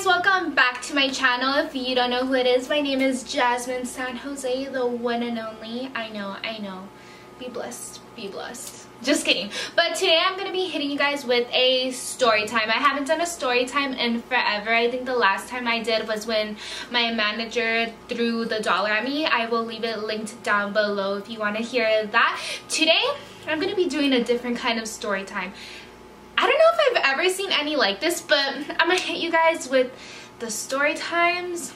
welcome back to my channel. If you don't know who it is, my name is Jazminsanjose, the one and only. I know. Be blessed, be blessed. Just kidding. But today I'm going to be hitting you guys with a story time. I haven't done a story time in forever. I think the last time I did was when my manager threw the dollar at me. I will leave it linked down below if you want to hear that. Today I'm going to be doing a different kind of story time. I don't know if I've ever seen any like this, but I'm gonna hit you guys with the story times.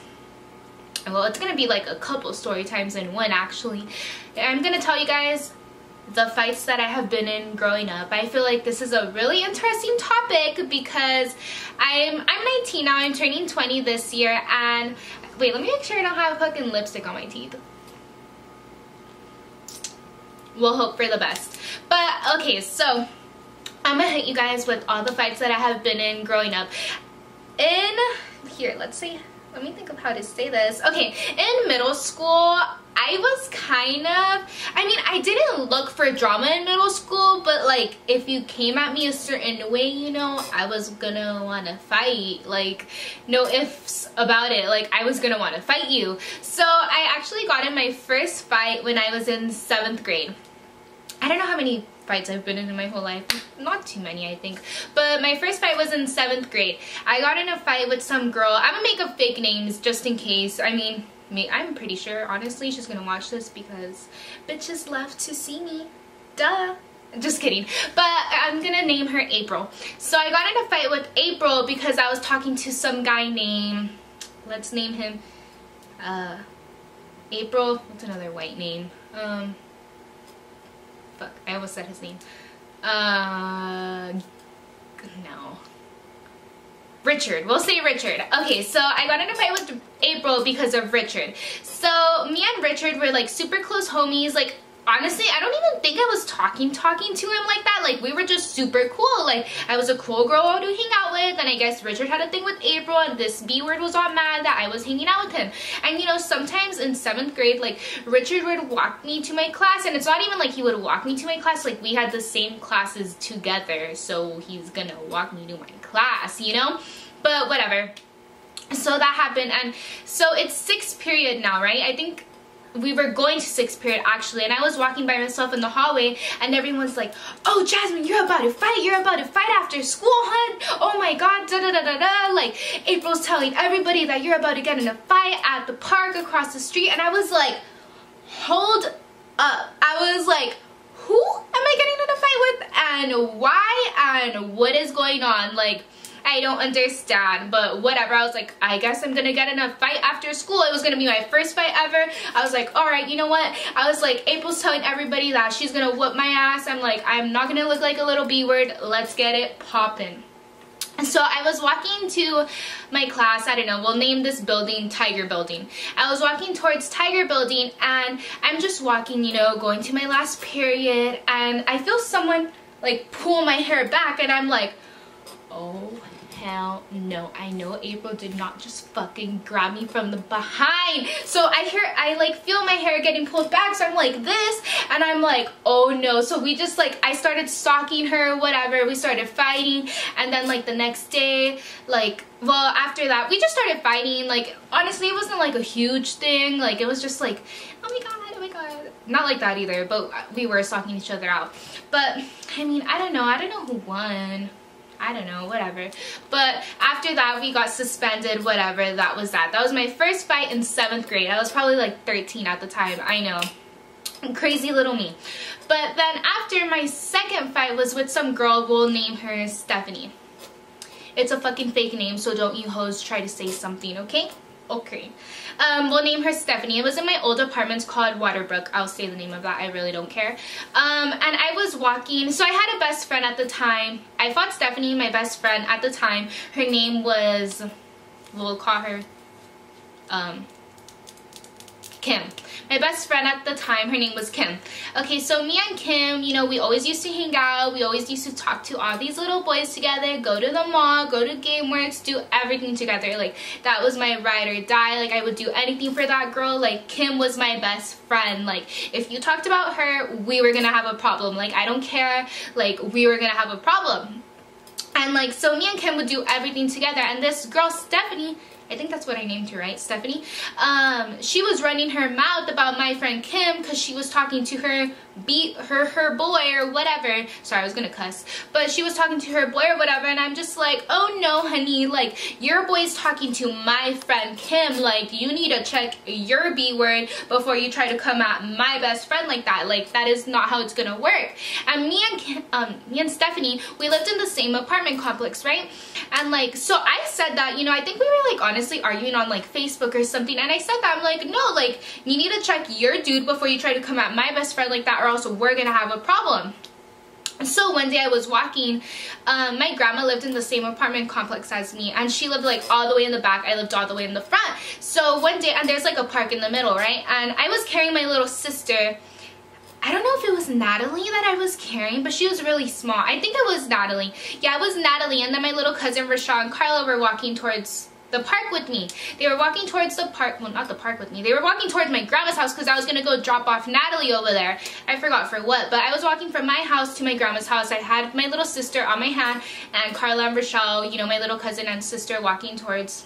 Well, it's gonna be like a couple story times in one actually. I'm gonna tell you guys the fights that I have been in growing up. I feel like this is a really interesting topic because I'm 19 now. I'm turning 20 this year, and wait, let me make sure I don't have fucking lipstick on my teeth. We'll hope for the best. But okay, so I'm gonna hit you guys with all the fights that I have been in growing up. Let me think of how to say this. Okay, in middle school, I was I didn't look for drama in middle school, but like, if you came at me a certain way, you know, I was gonna wanna fight. Like, no ifs about it. Like, I was gonna wanna fight you. So I actually got in my first fight when I was in 7th grade. I don't know how many fights I've been in my whole life. Not too many, I think. But my first fight was in 7th grade. I got in a fight with some girl. I'm gonna make up fake names just in case. I mean, I'm pretty sure, honestly, she's gonna watch this because bitches love to see me. Duh. Just kidding. But I'm gonna name her April. So I got in a fight with April because I was talking to some guy named, let's name him, April. What's another white name? Fuck, I almost said his name. No. Richard. We'll say Richard. Okay, so I got in a fight with April because of Richard. So me and Richard were like super close homies. Like, honestly, I don't even think I was talking to him like that. Like, we were just super cool. Like, I was a cool girl to hang out with, and I guess Richard had a thing with April, and this B word was all mad that I was hanging out with him. And you know, sometimes in 7th grade, like, Richard would walk me to my class, and it's not even like he would walk me to my class. Like, we had the same classes together, so he's gonna walk me to my class, you know? But whatever. So that happened, and so it's 6th period now, right? I think we were going to 6th period actually, and I was walking by myself in the hallway, and everyone's like, "Oh, Jasmine, you're about to fight after school, hun. Oh my god, da da da da da." Like, April's telling everybody that you're about to get in a fight at the park across the street, and I was like, hold up. I was like, who am I getting in a fight with, and why, and what is going on? Like, I don't understand, but whatever. I was like, I guess I'm gonna get in a fight after school. It was gonna be my first fight ever. I was like, alright, you know what? I was like, April's telling everybody that she's gonna whoop my ass. I'm like, I'm not gonna look like a little B word. Let's get it poppin'. And so I was walking to my class. I don't know, we'll name this building Tiger Building. I was walking towards Tiger Building, and I'm just walking, you know, going to my last period, and I feel someone like pull my hair back, and I'm like, oh hell no. I know April did not just fucking grab me from the behind. So I like feel my hair getting pulled back, so I'm like this, and I'm like, oh no. So we just like, I started stalking her, whatever. We started fighting, and then like the next day, like, well, after that we just started fighting. Like, honestly, it wasn't like a huge thing. Like, it was just like, oh my god, not like that either, but we were stalking each other out. But I mean, I don't know who won. I don't know, whatever. But after that, we got suspended, whatever. That was that. That was my first fight in 7th grade. I was probably like 13 at the time. I know. Crazy little me. But then after, my second fight was with some girl. We'll name her Stephanie. It's a fucking fake name, so don't you hoes try to say something, okay? Okay. We'll name her Stephanie. It was in my old apartment called Waterbrook. I'll say the name of that. I really don't care. And I was walking. So I had a best friend at the time. I fought Stephanie, my best friend at the time. Her name was, we'll call her Kim. My best friend at the time, her name was Kim. Okay, so me and Kim, you know, we always used to hang out. We always used to talk to all these little boys together, go to the mall, go to GameWorks, do everything together. Like, that was my ride or die. Like, I would do anything for that girl. Like, Kim was my best friend. Like, if you talked about her, we were gonna have a problem. Like, I don't care. Like, we were gonna have a problem. And like, so me and Kim would do everything together, and this girl Stephanie, I think that's what I named her, right? Stephanie. She was running her mouth about my friend Kim because she was talking to her boy or whatever. Sorry, I was gonna cuss, but she was talking to her boy or whatever, and I'm just like, oh no, honey, like, your boy's talking to my friend Kim. Like, you need to check your B word before you try to come at my best friend like that. Like, that is not how it's gonna work. And me and Stephanie, we lived in the same apartment complex, right? And like, so I said that, you know, I think we were like honestly arguing on like Facebook or something, and I said that, I'm like, no, like, you need to check your dude before you try to come at my best friend like that, or else we're gonna have a problem. So one day I was walking, my grandma lived in the same apartment complex as me, and she lived like all the way in the back, I lived all the way in the front. So one day, and there's like a park in the middle, right? And I was carrying my little sister. I don't know if it was Natalie that I was carrying, but she was really small. I think it was Natalie. Yeah, it was Natalie. And then my little cousin Rashawn and Carla were walking towards the park with me. They were walking towards the park, well, not the park with me. They were walking towards my grandma's house because I was going to go drop off Natalie over there. I forgot for what, but I was walking from my house to my grandma's house. I had my little sister on my hand, and Carla and Rochelle, you know, my little cousin and sister, walking towards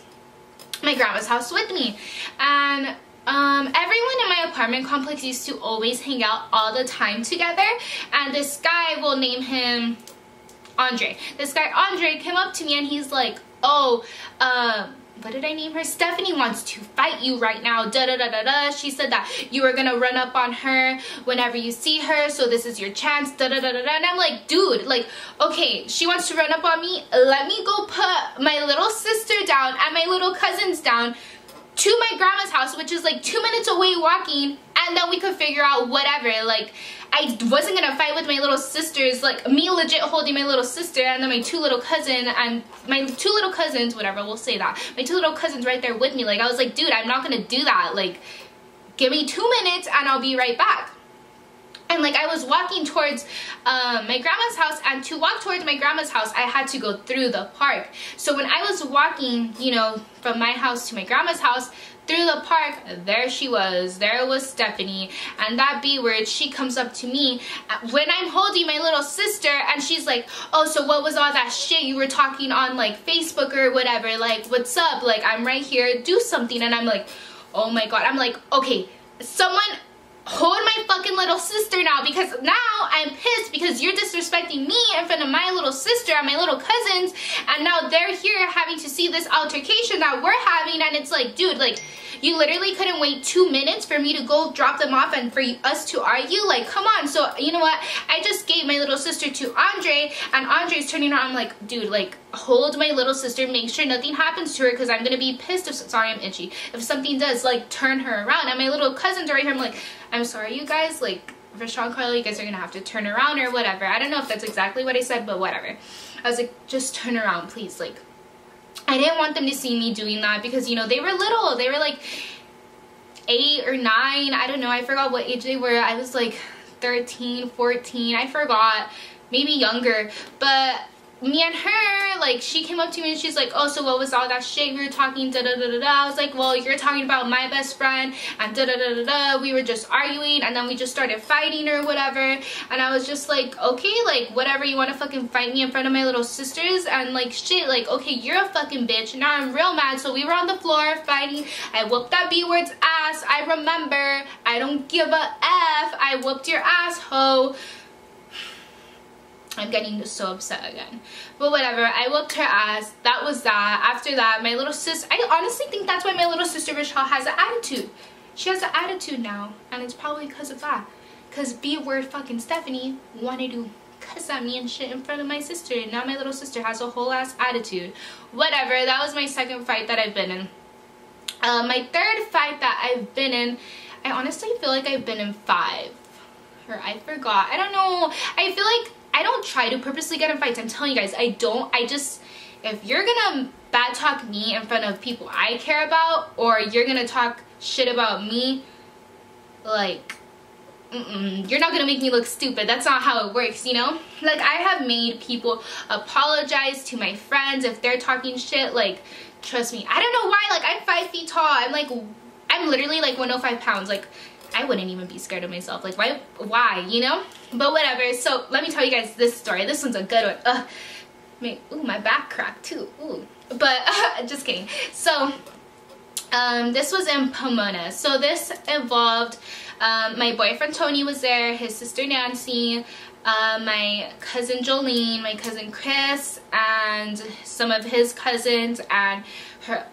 my grandma's house with me. And everyone in my apartment complex used to always hang out all the time together, and this guy, we'll name him Andre. This guy Andre came up to me and he's like, oh, what did I name her? Stephanie wants to fight you right now, da da da da da. She said that you were gonna run up on her whenever you see her, so this is your chance, da da da da da. And I'm like, dude, like, okay, she wants to run up on me, let me go put my little sister down and my little cousins down to my grandma's house, which is like 2 minutes away walking, and then we could figure out whatever. Like, I wasn't gonna fight with my little sisters, like me legit holding my little sister, and then my two little cousins, whatever, we'll say that, my two little cousins right there with me. Like, I was like, dude, I'm not gonna do that. Like, give me 2 minutes and I'll be right back. And like, I was walking towards my grandma's house, and to walk towards my grandma's house, I had to go through the park. So when I was walking, you know, from my house to my grandma's house, through the park, there she was. There was Stephanie, and that B word, she comes up to me when I'm holding my little sister, and she's like, oh, so what was all that shit you were talking on like Facebook or whatever? Like, what's up? Like, I'm right here, do something. And I'm like, oh my god. I'm like, okay, someone hold my fucking little sister now, because now I'm pissed because you're disrespecting me in front of my little sister and my little cousins, and now they're here having to see this altercation that we're having. And it's like, dude, like, you literally couldn't wait 2 minutes for me to go drop them off and for us to argue? Like, come on. So you know what, I just gave my little sister to Andre, and Andre's turning around. I'm like, dude, like, hold my little sister, make sure nothing happens to her, because I'm gonna be pissed if, sorry, I'm itchy, if something does, like, turn her around. And my little cousins are right here. I'm like, I'm sorry, you guys, like, Rashawn, Carla, you guys are gonna have to turn around or whatever. I don't know if that's exactly what I said, but whatever. I was like, just turn around, please. Like, I didn't want them to see me doing that, because, you know, they were little. They were like 8 or 9. I don't know. I forgot what age they were. I was like 13, 14. I forgot. Maybe younger. But me and her, like, she came up to me and she's like, oh, so what was all that shit we were talking, da da da da da. I was like, well, you're talking about my best friend, and da da da da da. We were just arguing, and then we just started fighting or whatever. And I was just like, okay, like, whatever, you want to fucking fight me in front of my little sisters, and like, shit, like, okay, you're a fucking bitch. Now I'm real mad. So we were on the floor fighting. I whooped that B-word's ass. I remember. I don't give a F. I whooped your ass, ho. I'm getting so upset again. But whatever, I whooped her ass. That was that. After that, my little sister, I honestly think that's why my little sister Rochelle has an attitude. She has an attitude now, and it's probably because of that. Because B-word fucking Stephanie wanted to cuss at me and shit in front of my sister, and now my little sister has a whole ass attitude. Whatever, that was my second fight that I've been in. My third fight that I've been in, I honestly feel like I've been in 5. Or I forgot. I don't know. I feel like I don't try to purposely get in fights. I'm telling you guys, I don't. I just, if you're gonna bad talk me in front of people I care about, or you're gonna talk shit about me, like, you're not gonna make me look stupid. That's not how it works, you know? Like, I have made people apologize to my friends if they're talking shit. Like, trust me. I don't know why. Like, I'm 5 feet tall. I'm literally like 105 pounds. Like, I wouldn't even be scared of myself. Like, why, you know? But whatever. So let me tell you guys this story. This one's a good one. Ooh, my back cracked too. Ooh. But just kidding. So this was in Pomona. So this involved my boyfriend Tony was there, his sister Nancy, my cousin Jolene, my cousin Chris, and some of his cousins, and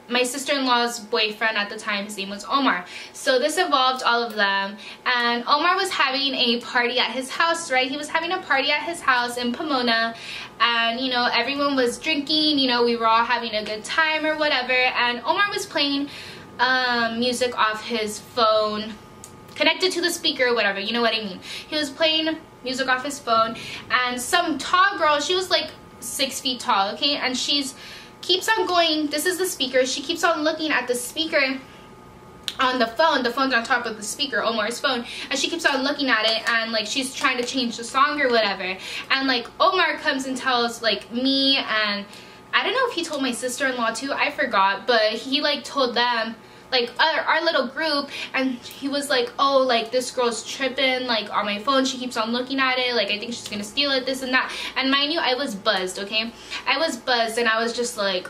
my sister-in-law's boyfriend at the time. His name was Omar. So this involved all of them, and Omar was having a party at his house, right? He was having a party at his house in Pomona, and you know, everyone was drinking, you know, we were all having a good time or whatever, and Omar was playing music off his phone, connected to the speaker or whatever, you know what I mean. He was playing music off his phone, and some tall girl, she was like 6 feet tall, okay, and keeps on going, this is the speaker, she keeps on looking at the speaker on the phone's on top of the speaker, Omar's phone, and she keeps on looking at it, and like she's trying to change the song or whatever, and like Omar comes and tells like me, and I don't know if he told my sister-in-law too, I forgot, but he like told them, like our little group, and he was like, oh, like this girl's tripping like on my phone, she keeps on looking at it, like I think she's gonna steal it, this and that. And mind you, I was buzzed, okay, I was buzzed, and I was just like,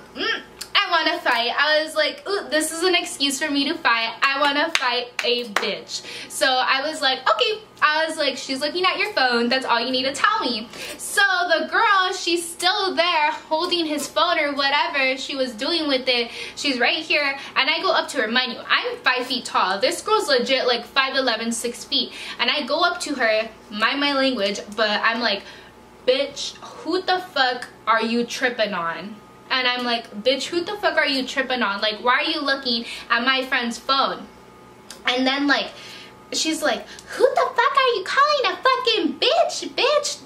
I want to fight. I was like, ooh, this is an excuse for me to fight. I want to fight a bitch. So I was like, okay. I was like, she's looking at your phone. That's all you need to tell me. So the girl, she's still there holding his phone or whatever she was doing with it. She's right here. And I go up to her. Mind you, I'm 5 feet tall. This girl's legit like 5'11", 6 feet. And I go up to her, mind my language, but I'm like, bitch, who the fuck are you tripping on? And I'm like, bitch, who the fuck are you tripping on? Like, why are you looking at my friend's phone? And then like, she's like, who the fuck are you calling a fucking bitch,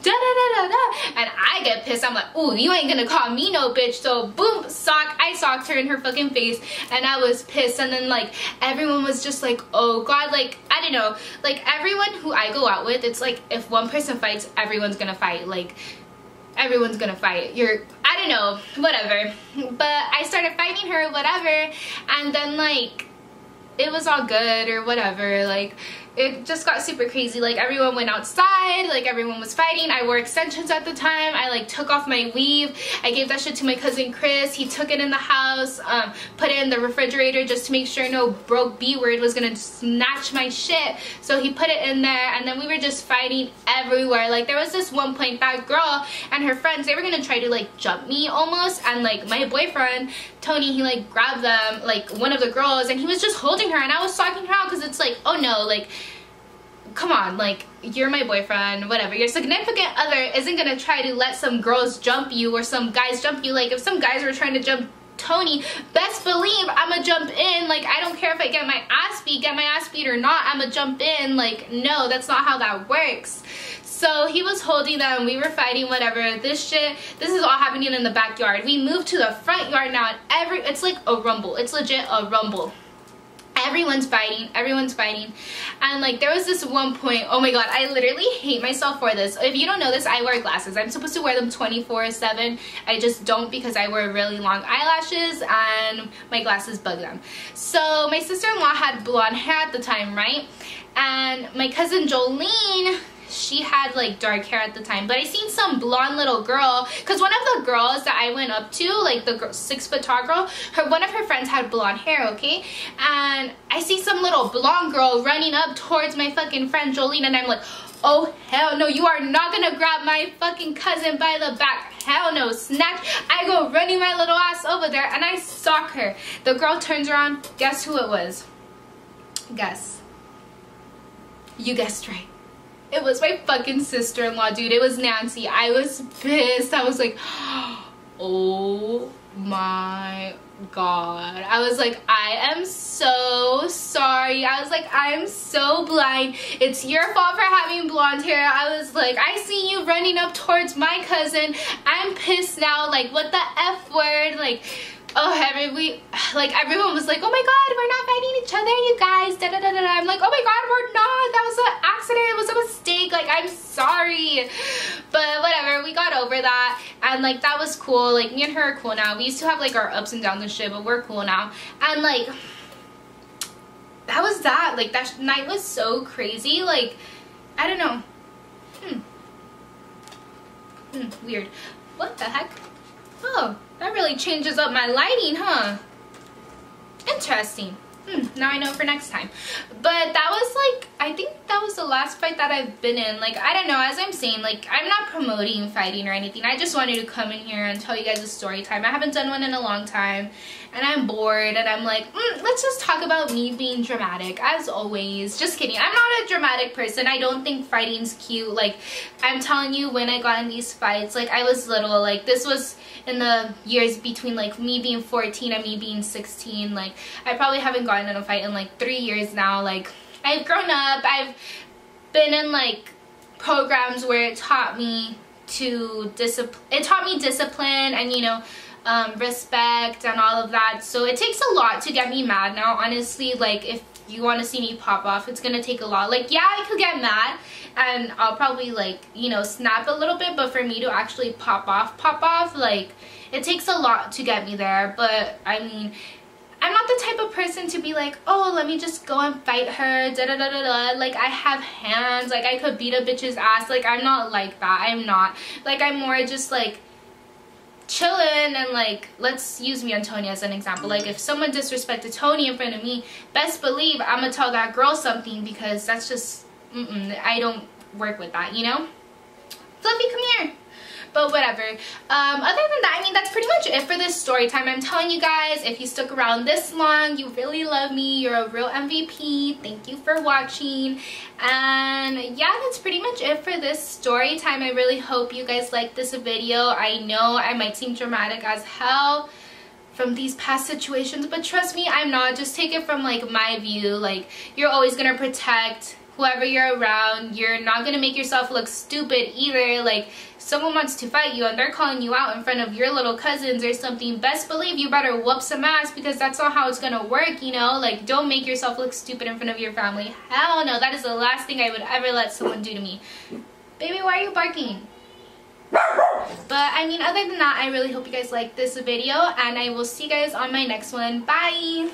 da da da da da. And I get pissed. I'm like, ooh, you ain't gonna call me no bitch. So boom, I socked her in her fucking face, and I was pissed. And then like, everyone was just like, oh god, like, I don't know, like everyone who I go out with, it's like, if one person fights, everyone's gonna fight. Like, everyone's gonna fight. I don't know, whatever. But I started fighting her, whatever, and then like, it was all good or whatever. Like, it just got super crazy. Like, everyone went outside, like everyone was fighting. I wore extensions at the time. I like took off my weave. I gave that shit to my cousin Chris. He took it in the house, put it in the refrigerator just to make sure no broke B-word was gonna snatch my shit. So he put it in there, and then we were just fighting everywhere. Like, there was this one point, that girl and her friends, they were gonna try to like jump me almost, and like my boyfriend Tony, he like grabbed them, like one of the girls, and he was just holding her, and I was stalking her out because it's like, oh no, like, come on, like, you're my boyfriend, whatever. Your significant other isn't gonna try to let some girls jump you or some guys jump you. Like, if some guys were trying to jump Tony, best believe I'ma jump in. Like, I don't care if I get my ass beat or not, I'ma jump in. Like, no, that's not how that works. So he was holding them, we were fighting, whatever. This is all happening in the backyard. We moved to the front yard now, and it's like a rumble. It's legit a rumble. Everyone's fighting, and like, there was this one point, oh my god, I literally hate myself for this. If you don't know this, I wear glasses. I'm supposed to wear them 24/7. I just don't, because I wear really long eyelashes and my glasses bug them. So my sister-in-law had blonde hair at the time, right? And my cousin Jolene, she had like dark hair at the time, but I seen some blonde little girl, because one of the girls that I went up to, like the 6 foot tall girl, one of her friends had blonde hair, okay? And I see some little blonde girl running up towards my fucking friend Jolene, and I'm like, oh hell no, you are not gonna grab my fucking cousin by the back. Hell no. Snatch. I go running my little ass over there, and I sock her. The girl turns around. Guess who it was? Guess. You guessed right. It was my fucking sister-in-law, dude. It was Nancy. I was pissed. I was like, oh my god. I was like, I am so sorry. I was like, I am so blind. It's your fault for having blonde hair. I was like, I see you running up towards my cousin. I'm pissed now. Like, what the F word? Like, oh, everyone was like, oh my god, we're not fighting each other, you guys, da da da da. I'm like, oh my god, we're not. That was an accident. It was a mistake. Like, I'm sorry. But whatever, we got over that, and like, that was cool. Like, me and her are cool now. We used to have like our ups and downs and shit, but we're cool now. And like, that was that. Like, that night was so crazy. Like, I don't know. Weird. What the heck? Oh, that really changes up my lighting, huh? Interesting. Now I know for next time. But that was like, I think that was the last fight that I've been in. Like, I don't know, as I'm saying, like, I'm not promoting fighting or anything. I just wanted to come in here and tell you guys a story time. I haven't done one in a long time, and I'm bored, and I'm like, let's just talk about me being dramatic, as always. Just kidding. I'm not a dramatic person. I don't think fighting's cute. Like, I'm telling you, when I got in these fights, like, I was little. Like, this was in the years between, like, me being 14 and me being 16. Like, I probably haven't gotten in a fight in, like, 3 years now. Like, I've grown up. I've been in, like, programs where it taught me to discipline and, you know, respect and all of that. So it takes a lot to get me mad now, honestly. Like, if you want to see me pop off, it's gonna take a lot. Like, yeah, I could get mad and I'll probably, like, you know, snap a little bit, but for me to actually pop off, like, it takes a lot to get me there. But I mean, I'm not the type of person to be like, oh, let me just go and fight her, da da da da da. Like, I have hands, like, I could beat a bitch's ass. Like, I'm not like that. I'm not. Like, I'm more just like chilling, and like, let's use me and Tony as an example. Like, if someone disrespected Tony in front of me, best believe I'm gonna tell that girl something, because that's just I don't work with that, you know. Fluffy, come here. But whatever. Other than that, I mean, that's pretty much it for this story time. I'm telling you guys, if you stuck around this long, you really love me. You're a real MVP. Thank you for watching. And yeah, that's pretty much it for this story time. I really hope you guys liked this video. I know I might seem dramatic as hell from these past situations, but trust me, I'm not. Just take it from, like, my view. Like, you're always gonna protect whoever you're around. You're not gonna make yourself look stupid either. Like, someone wants to fight you and they're calling you out in front of your little cousins or something, best believe you better whoop some ass, because that's not how it's gonna work, you know. Like, don't make yourself look stupid in front of your family. Hell no, that is the last thing I would ever let someone do to me. Baby, why are you barking? But I mean, other than that, I really hope you guys liked this video, and I will see you guys on my next one. Bye.